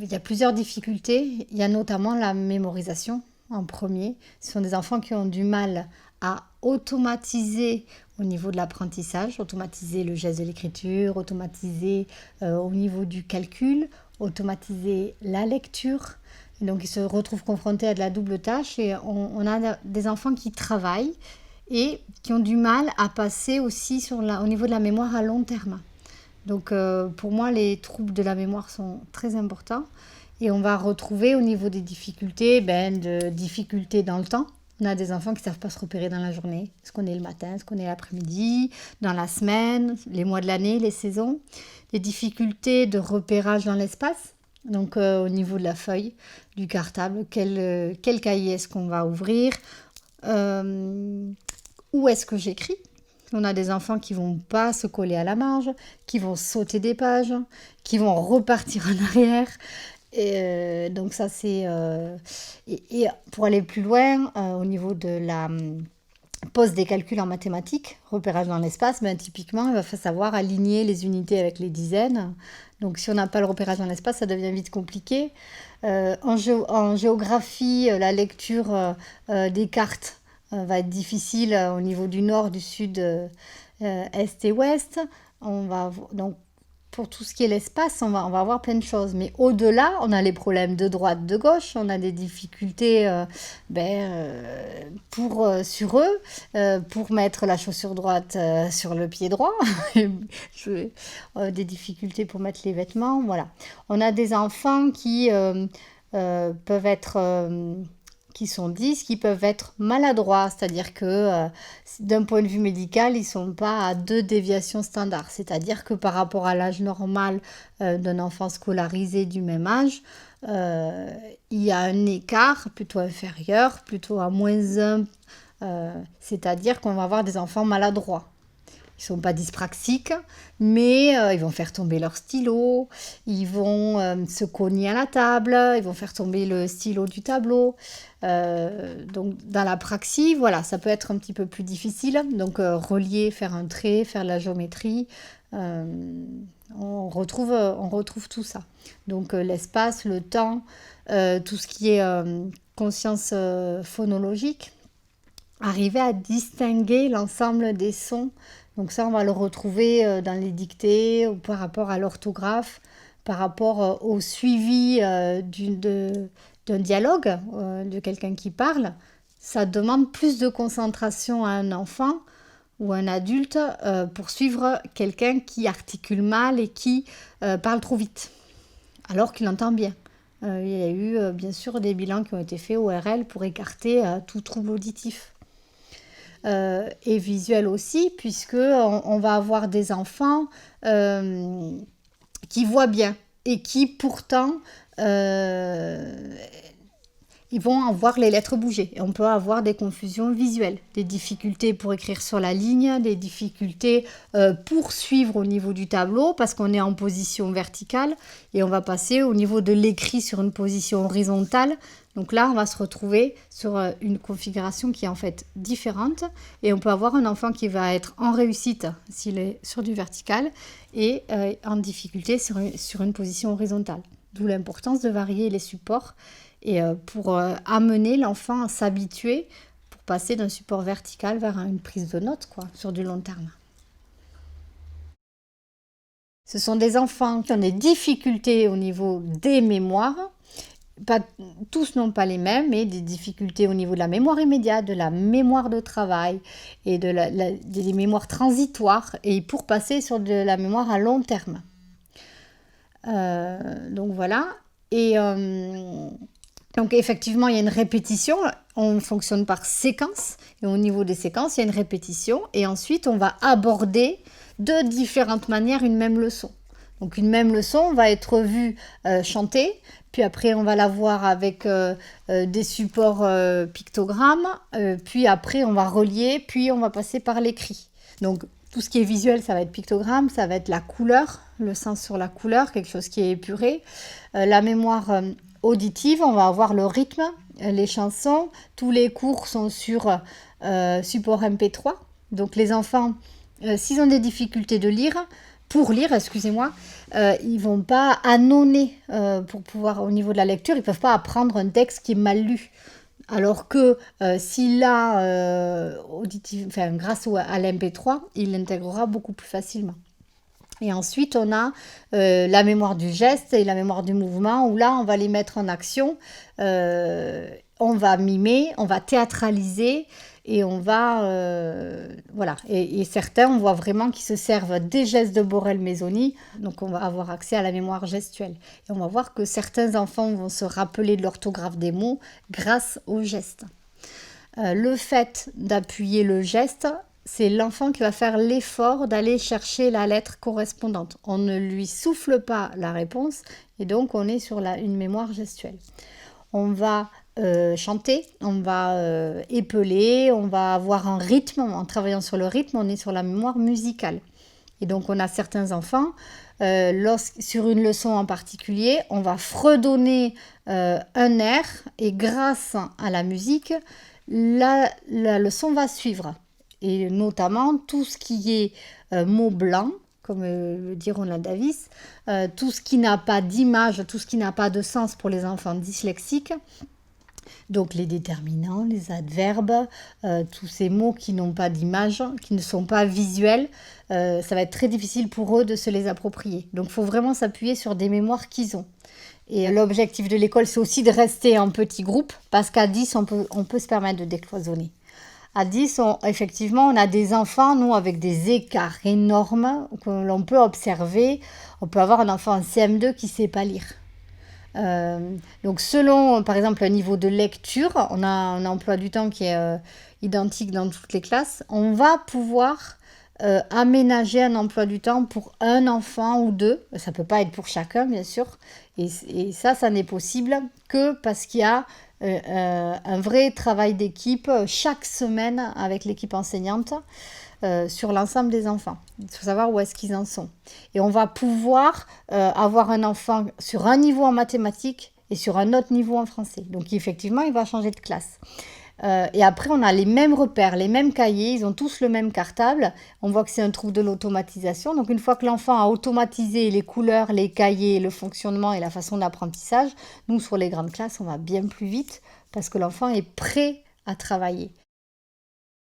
il y a plusieurs difficultés. Il y a notamment la mémorisation en premier. Ce sont des enfants qui ont du mal à automatiser au niveau de l'apprentissage, automatiser le geste de l'écriture, automatiser au niveau du calcul, automatiser la lecture. Et donc ils se retrouvent confrontés à de la double tâche et on a des enfants qui travaillent et qui ont du mal à passer aussi au niveau de la mémoire à long terme. Donc pour moi, les troubles de la mémoire sont très importants. Et on va retrouver au niveau des difficultés, de difficultés dans le temps. On a des enfants qui ne savent pas se repérer dans la journée. Ce qu'on est le matin, ce qu'on est l'après-midi, dans la semaine, les mois de l'année, les saisons. Des difficultés de repérage dans l'espace. Donc au niveau de la feuille, du cartable, quel cahier est-ce qu'on va ouvrir, où est-ce que j'écris. On a des enfants qui vont pas se coller à la marge, qui vont sauter des pages, qui vont repartir en arrière. Et donc ça c'est... et pour aller plus loin, au niveau de la pose des calculs en mathématiques, repérage dans l'espace, typiquement, il va falloir savoir aligner les unités avec les dizaines. Donc si on n'a pas le repérage dans l'espace, ça devient vite compliqué. En géographie, la lecture des cartes va être difficile au niveau du nord, du sud, est et ouest. Donc pour tout ce qui est l'espace, on va avoir plein de choses. Mais au-delà, on a les problèmes de droite, de gauche, on a des difficultés sur eux, pour mettre la chaussure droite sur le pied droit, des difficultés pour mettre les vêtements, voilà. On a des enfants qui peuvent être... qui sont 10, qui peuvent être maladroits, c'est-à-dire que d'un point de vue médical, ils ne sont pas à 2 déviations standards, c'est-à-dire que par rapport à l'âge normal d'un enfant scolarisé du même âge, il y a un écart plutôt inférieur, plutôt à -1, c'est-à-dire qu'on va avoir des enfants maladroits. Ils ne sont pas dyspraxiques, mais ils vont faire tomber leur stylo, ils vont se cogner à la table, ils vont faire tomber le stylo du tableau. Donc dans la praxie, voilà, ça peut être un petit peu plus difficile. Donc relier, faire un trait, faire de la géométrie, on retrouve tout ça. Donc l'espace, le temps, tout ce qui est conscience phonologique, arriver à distinguer l'ensemble des sons. Donc ça, on va le retrouver dans les dictées, ou par rapport à l'orthographe, par rapport au suivi d'un dialogue, de quelqu'un qui parle. Ça demande plus de concentration à un enfant ou un adulte pour suivre quelqu'un qui articule mal et qui parle trop vite, alors qu'il entend bien. Il y a eu bien sûr des bilans qui ont été faits au ORL pour écarter tout trouble auditif. Et visuel aussi, puisque on va avoir des enfants qui voient bien et qui pourtant ils vont en voir les lettres bouger. Et on peut avoir des confusions visuelles, des difficultés pour écrire sur la ligne, des difficultés pour suivre au niveau du tableau parce qu'on est en position verticale et on va passer au niveau de l'écrit sur une position horizontale. Donc là, on va se retrouver sur une configuration qui est en fait différente et on peut avoir un enfant qui va être en réussite s'il est sur du vertical et en difficulté sur une position horizontale. D'où l'importance de varier les supports et pour amener l'enfant à s'habituer pour passer d'un support vertical vers une prise de notes sur du long terme. Ce sont des enfants qui ont des difficultés au niveau des mémoires. Pas, tous n'ont pas les mêmes, mais des difficultés au niveau de la mémoire immédiate, de la mémoire de travail et des mémoires transitoires et pour passer sur de la mémoire à long terme. Donc voilà. Et donc effectivement, il y a une répétition. On fonctionne par séquence. Et au niveau des séquences, il y a une répétition. Et ensuite, on va aborder de différentes manières une même leçon. Donc une même leçon va être vue chantée. Puis après, on va la voir avec des supports pictogrammes. Puis après, on va relier. Puis on va passer par l'écrit. Donc tout ce qui est visuel, ça va être pictogramme. Ça va être la couleur, le sens sur la couleur, quelque chose qui est épuré. La mémoire auditive, on va avoir le rythme, les chansons. Tous les cours sont sur support MP3. Donc les enfants, s'ils ont des difficultés de lire, pour lire, excusez-moi, ils vont pas annoncer pour pouvoir, au niveau de la lecture, ils peuvent pas apprendre un texte qui est mal lu. Alors que s'il a grâce à l'MP3, il l'intégrera beaucoup plus facilement. Et ensuite, on a la mémoire du geste et la mémoire du mouvement, où là, on va les mettre en action. On va mimer, on va théâtraliser et on va... voilà. Et certains, on voit vraiment qu'ils se servent des gestes de Borel-Mézoni. Donc, on va avoir accès à la mémoire gestuelle. Et on va voir que certains enfants vont se rappeler de l'orthographe des mots grâce aux gestes. Le fait d'appuyer le geste, c'est l'enfant qui va faire l'effort d'aller chercher la lettre correspondante. On ne lui souffle pas la réponse et donc on est sur une mémoire gestuelle. On va chanter, on va épeler, on va avoir un rythme. En travaillant sur le rythme, on est sur la mémoire musicale. Et donc on a certains enfants, sur une leçon en particulier, on va fredonner un air et grâce à la musique, la leçon va suivre. Et notamment tout ce qui est mots blancs, comme le dit Ronald Davis, tout ce qui n'a pas d'image, tout ce qui n'a pas de sens pour les enfants dyslexiques, donc les déterminants, les adverbes, tous ces mots qui n'ont pas d'image, qui ne sont pas visuels, ça va être très difficile pour eux de se les approprier. Donc il faut vraiment s'appuyer sur des mémoires qu'ils ont. Et l'objectif de l'école, c'est aussi de rester en petits groupes, parce qu'à 10, on peut se permettre de décloisonner. À 10, effectivement, on a des enfants, nous, avec des écarts énormes que l'on peut observer. On peut avoir un enfant en CM2 qui ne sait pas lire. Donc, selon, par exemple, un niveau de lecture, on a un emploi du temps qui est identique dans toutes les classes. On va pouvoir aménager un emploi du temps pour un enfant ou deux. Ça ne peut pas être pour chacun, bien sûr. Et ça n'est possible que parce qu'il y a un vrai travail d'équipe chaque semaine avec l'équipe enseignante sur l'ensemble des enfants. Il faut savoir où est-ce qu'ils en sont. Et on va pouvoir avoir un enfant sur un niveau en mathématiques et sur un autre niveau en français. Donc effectivement, il va changer de classe. Et après, on a les mêmes repères, les mêmes cahiers, ils ont tous le même cartable. On voit que c'est un trou de l'automatisation. Donc une fois que l'enfant a automatisé les couleurs, les cahiers, le fonctionnement et la façon d'apprentissage, nous, sur les grandes classes, on va bien plus vite parce que l'enfant est prêt à travailler.